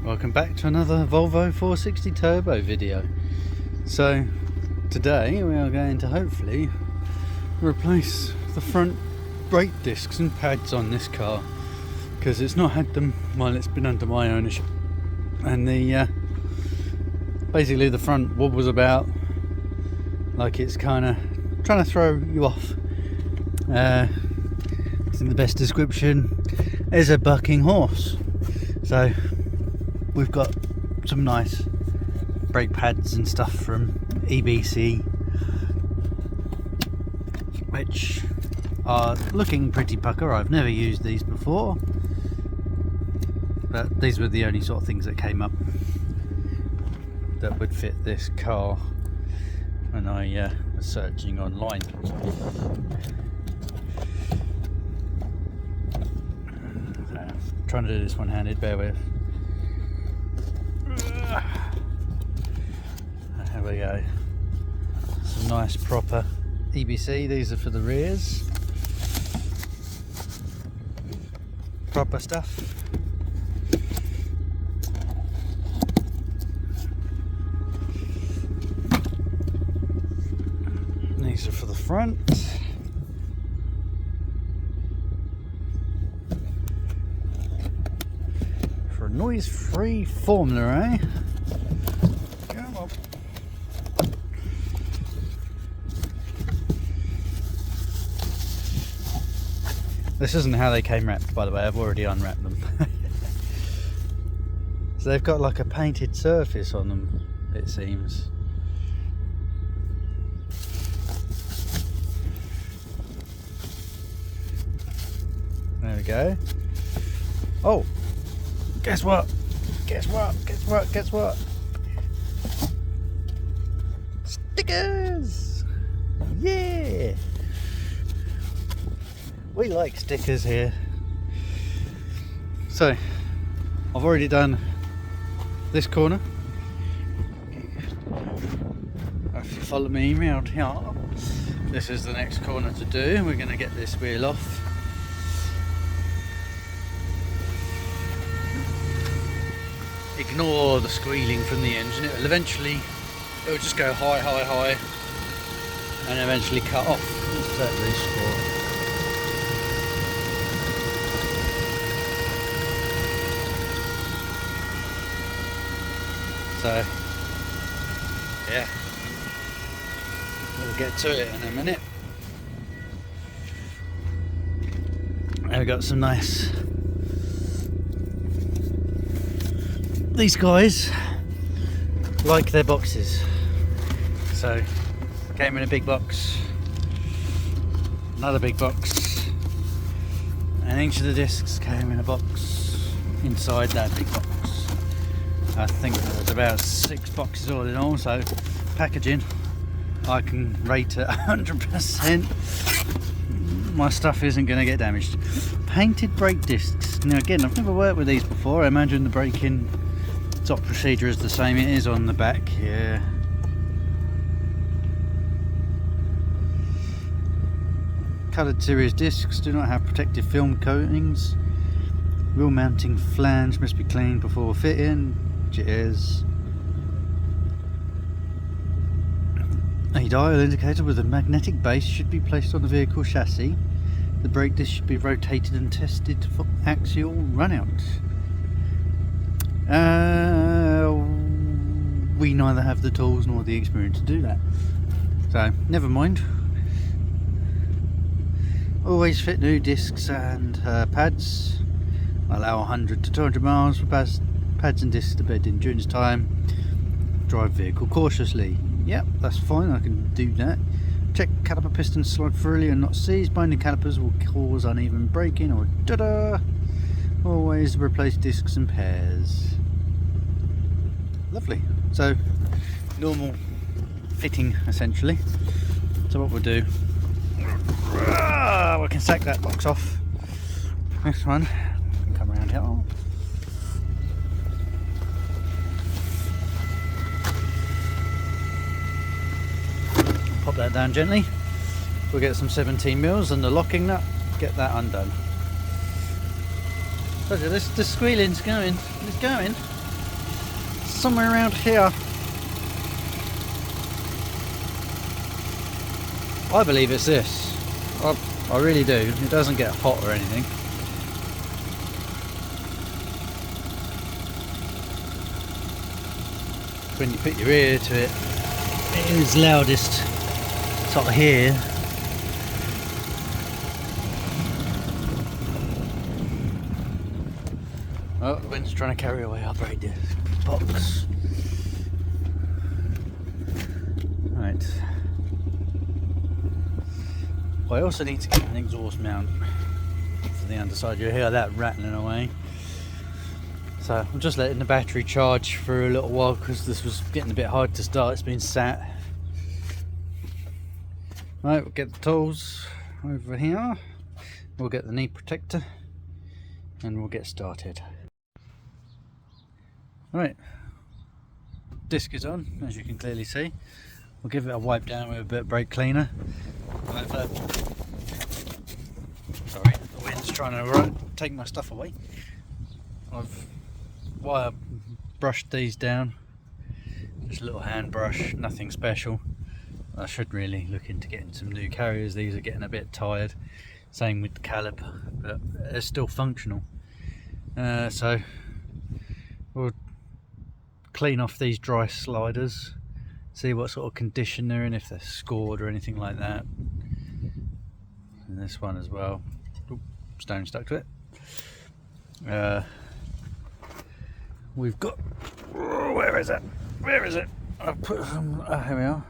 Welcome back to another Volvo 460 Turbo video. So today we are going to hopefully replace the front brake discs and pads on this car, because it's not had them while it's been under my ownership, and the basically the front wobbles about like it's kind of trying to throw you off. It's in the best description is a bucking horse. So we've got some nice brake pads and stuff from EBC, which are looking pretty pucker. I've never used these before, but these were the only sort of things that came up that would fit this car when I was searching online. Trying to do this one-handed, bear with. There we go. Some nice proper EBC. These are for the rears. Proper stuff. These are for the front. For a noise-free formula, eh? Come on. This isn't how they came wrapped, by the way. I've already unwrapped them. So they've got like a painted surface on them, it seems. There we go. Oh, guess what? Guess what? Guess what? Guess what? Stickers! Yeah! We like stickers here. So, I've already done this corner. If you follow me around here, this is the next corner to do. We're going to get this wheel off. Ignore the squealing from the engine. It'll just go high, high, high, and eventually cut off. Let's set this for. So, yeah, we'll get to it in a minute. And we've got some nice. These guys like their boxes, so came in a big box, another big box, and each of the discs came in a box inside that big box. I think there's about 6 boxes all in all, so packaging I can rate at 100%. My stuff isn't going to get damaged. Painted brake discs. Now again, I've never worked with these before. I imagine the braking top procedure is the same. It is on the back here. Coloured series discs do not have protective film coatings. Wheel mounting flange must be cleaned before fitting, which it is. A dial indicator with a magnetic base should be placed on the vehicle chassis. The brake disc should be rotated and tested for axial runout. We neither have the tools nor the experience to do that, so never mind. Always fit new discs and pads. Allow 100 to 200 miles for pads and discs to bed in during this time. Drive vehicle cautiously. Yep, that's fine, I can do that. Check caliper pistons slide freely and not seized. Binding calipers will cause uneven braking or da-da. Always replace discs and pairs. Lovely. So, normal fitting essentially. So what we'll do, we can sack that box off. Next one, come around here. Pop that down gently. We'll get some 17 mils and the locking nut, get that undone. Told you, this squealing's going. It's going. somewhere around here. I believe it's this. I really do. It doesn't get hot or anything. When you put your ear to it, it is loudest sort of here. Oh, the wind's trying to carry away our brake disc box. Right. I also need to get an exhaust mount for the underside. You hear that rattling away. So I'm just letting the battery charge for a little while because this was getting a bit hard to start. It's been sat. Right, we'll get the tools over here. We'll get the knee protector and we'll get started. Right, disc is on, as you can clearly see. We'll give it a wipe down with a bit of brake cleaner. Sorry, the wind's trying to take my stuff away. I've wire brushed these down, just a little hand brush, nothing special. I should really look into getting some new carriers. These are getting a bit tired. Same with the caliper, but they're still functional. So we'll clean off these dry sliders, see what sort of condition they're in, if they're scored or anything like that. And this one as well. Oop, stone stuck to it. We've got, where is it? Where is it? I've put some, here we are.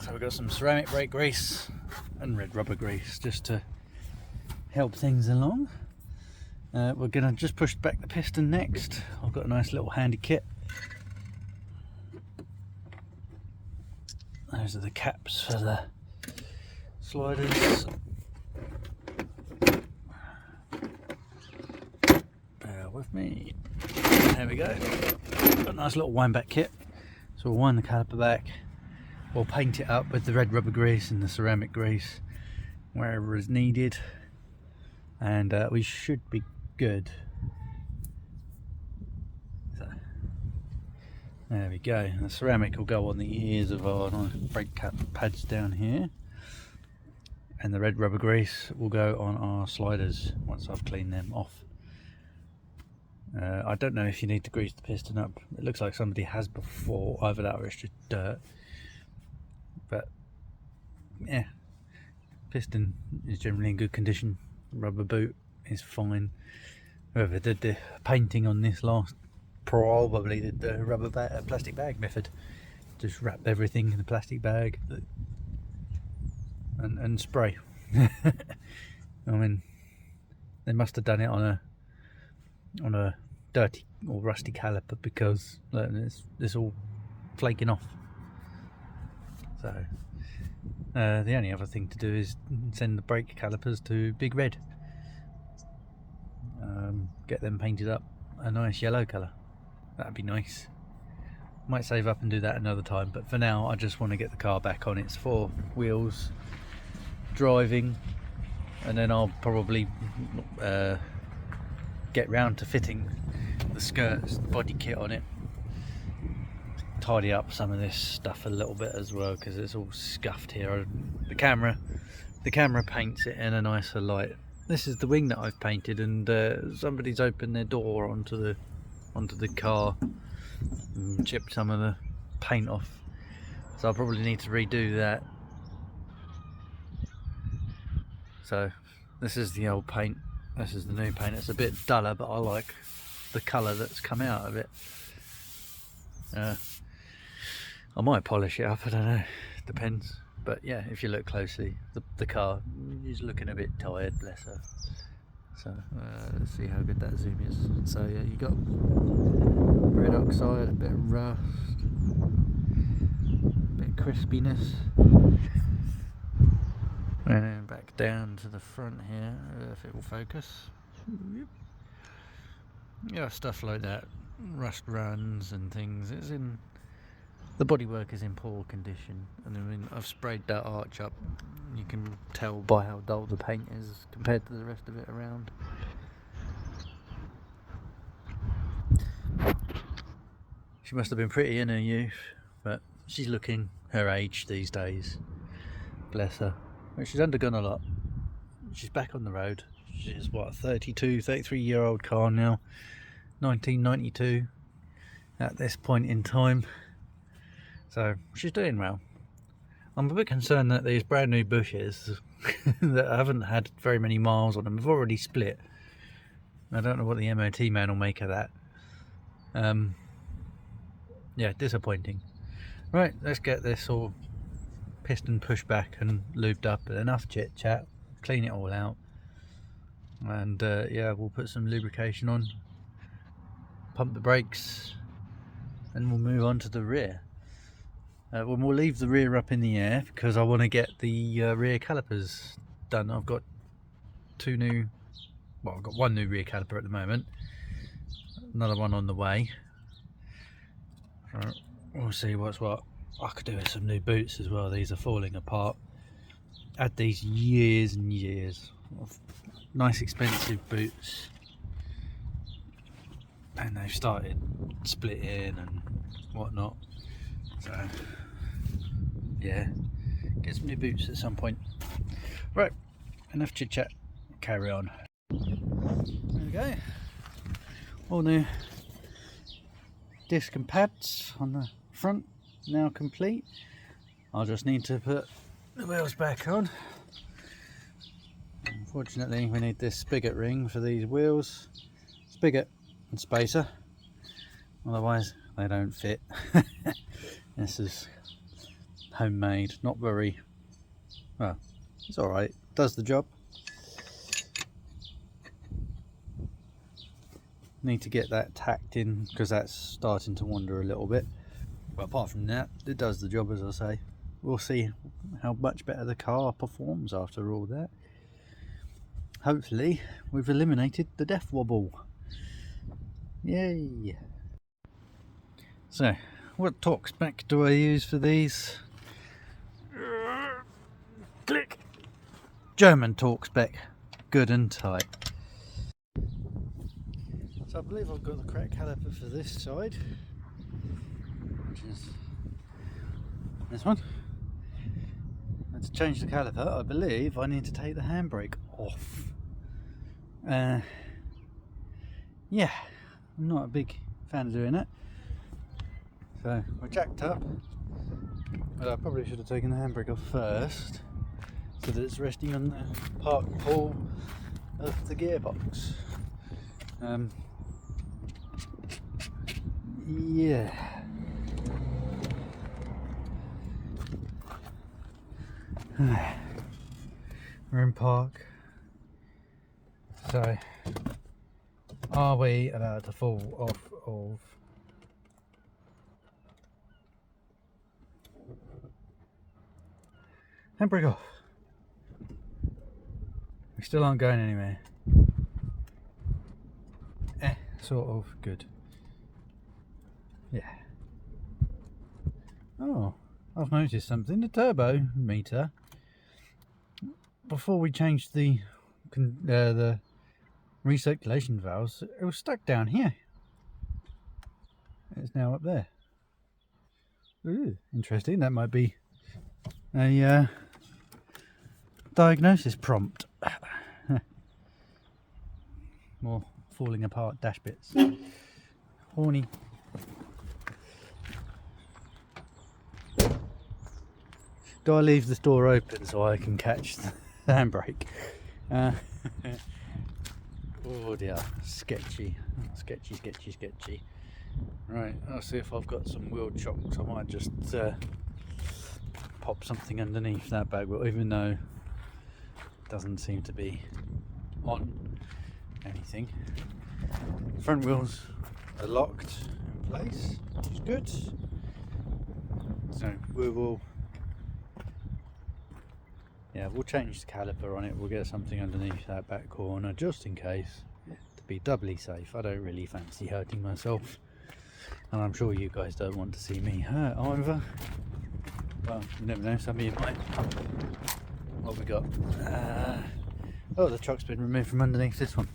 So we've got some ceramic brake grease and red rubber grease just to help things along. We're going to just push back the piston next. I've got a nice little handy kit. Those are the caps for the sliders. Bear with me. There we go. Got a nice little wind back kit. So we'll wind the caliper back. We'll paint it up with the red rubber grease and the ceramic grease wherever is needed. And we should be good. So, there we go. The ceramic will go on the ears of our brake pads down here, and the red rubber grease will go on our sliders once I've cleaned them off. I don't know if you need to grease the piston up. It looks like somebody has before, either that or it's just dirt. But yeah, piston is generally in good condition. Rubber boot is fine. Whoever did the painting on this last probably did the rubber plastic bag method. Just wrap everything in a plastic bag and spray. I mean, they must have done it on a dirty or rusty caliper because look, it's all flaking off. So the only other thing to do is send the brake calipers to Big Red. Get them painted up a nice yellow colour. That'd be nice. Might save up and do that another time, but for now I just want to get the car back on its four wheels, driving, and then I'll probably get round to fitting the skirts, the body kit on it. Tidy up some of this stuff a little bit as well because it's all scuffed here. The camera paints it in a nicer light. This is the wing that I've painted, and somebody's opened their door onto the car and chipped some of the paint off, so I'll probably need to redo that. So this is the old paint, this is the new paint. It's a bit duller, but I like the colour that's come out of it. I might polish it up, I don't know, depends. But yeah, if you look closely, the car is looking a bit tired, bless her. So let's see how good that zoom is. So yeah, you got red oxide, a bit of rust, a bit of crispiness, and then back down to the front here, if it will focus. Yeah, stuff like that, rust runs and things. It's in, the bodywork is in poor condition, and I mean I've sprayed that arch up You can tell by how dull the paint is compared to the rest of it around. She must have been pretty in her youth, but she's looking her age these days. Bless her. But she's undergone a lot. She's back on the road. She's what, 33-year-old car now. 1992 at this point in time. So she's doing well. I'm a bit concerned that these brand new bushes that haven't had very many miles on them have already split. I don't know what the MOT man will make of that. Yeah, disappointing. Right, let's get this all piston pushed back and lubed up, but enough chit chat, clean it all out, and yeah, we'll put some lubrication on, pump the brakes, and we'll move on to the rear. We'll leave the rear up in the air because I want to get the rear calipers done. I've got I've got one new rear caliper at the moment, another one on the way. We'll see what's what. I could do with some new boots as well. These are falling apart. Had these years and years of nice expensive boots, and they've started splitting and whatnot. So yeah, get some new boots at some point. Right, enough chit chat, carry on. There we go. All new disc and pads on the front, now complete. I'll just need to put the wheels back on. Unfortunately, we need this spigot ring for these wheels. Spigot and spacer, otherwise they don't fit. This is homemade, not very well. It's all right, does the job. Need to get that tacked in because that's starting to wander a little bit, but apart from that, it does the job, as I say. We'll see how much better the car performs after all that. Hopefully we've eliminated the death wobble. Yay! So what torque spec do I use for these? Click! German torque spec, good and tight. So I believe I've got the correct caliper for this side, which is this one. And to change the caliper, I believe I need to take the handbrake off. Yeah, I'm not a big fan of doing that. So we're jacked up, but I probably should have taken the handbrake off first, so that it's resting on the park pole of the gearbox. Yeah. We're in park. So, are we allowed to fall off of handbrake off? We still aren't going anywhere. Sort of good. Yeah. Oh, I've noticed something. The turbo meter, before we changed the recirculation valves, it was stuck down here. It's now up there. Ooh, interesting. That might be a diagnosis prompt. More falling apart dash bits. Horny. Do I leave this door open so I can catch the handbrake? Oh dear, sketchy. Sketchy. Right, I'll see if I've got some wheel chocks. I might just pop something underneath that bag wheel, even though it doesn't seem to be on anything. Front wheels are locked in place, which is good. So we will, yeah, we'll change the caliper on it. We'll get something underneath that back corner just in case, to be doubly safe. I don't really fancy hurting myself, and I'm sure you guys don't want to see me hurt either. Well, you never know, some of you might. What have we got? Oh, the truck's been removed from underneath this one.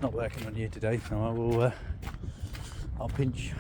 Not working on you today, so I will. I'll pinch.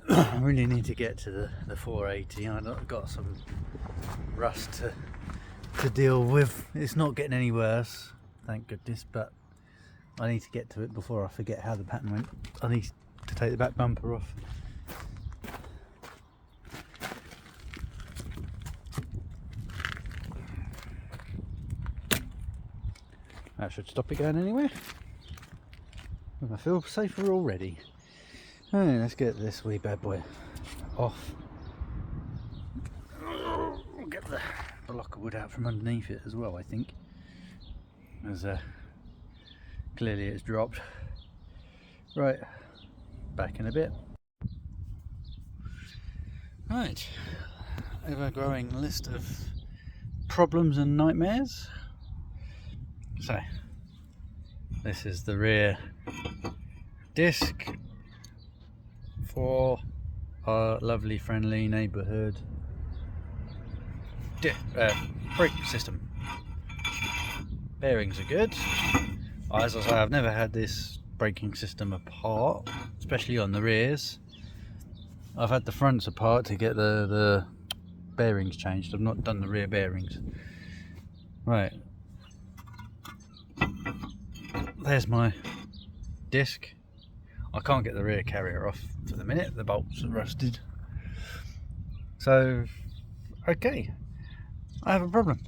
I really need to get to the 480. I've got some rust to deal with. It's not getting any worse, thank goodness, but I need to get to it before I forget how the pattern went. I need to take the back bumper off. That should stop it going anywhere. I feel safer already. Right, let's get this wee bad boy off. We'll get the block of wood out from underneath it as well, I think. As clearly it's dropped. Right, back in a bit. Right, ever-growing list of problems and nightmares. So, this is the rear disc for our lovely friendly neighbourhood brake system. Bearings are good. As I say, I've never had this braking system apart, especially on the rears. I've had the fronts apart to get the bearings changed. I've not done the rear bearings. Right. There's my disc. I can't get the rear carrier off for the minute, the bolts are rusted. So, okay, I have a problem.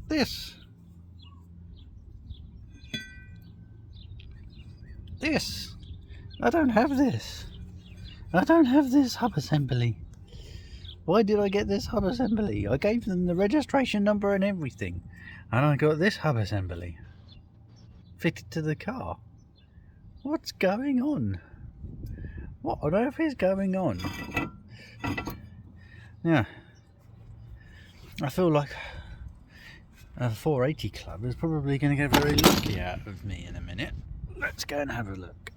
This. I don't have this. I don't have this hub assembly. Why did I get this hub assembly? I gave them the registration number and everything, and I got this hub assembly fitted to the car. What's going on? What on earth is going on? Yeah, I feel like a 480 club is probably going to get very lucky out of me in a minute. Let's go and have a look.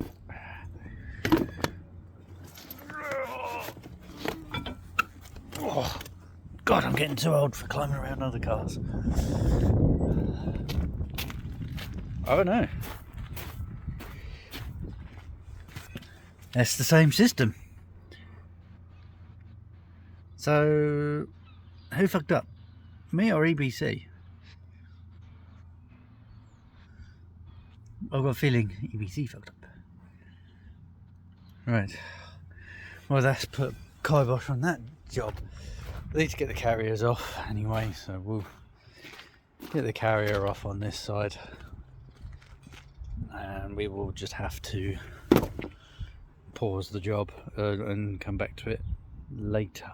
Oh, God, I'm getting too old for climbing around other cars. Oh no. That's the same system. So, who fucked up? Me or EBC? I've got a feeling EBC fucked up. Right. Well, that's put kibosh on that job. I need to get the carriers off anyway, so we'll get the carrier off on this side. And we will just have to pause the job and come back to it later.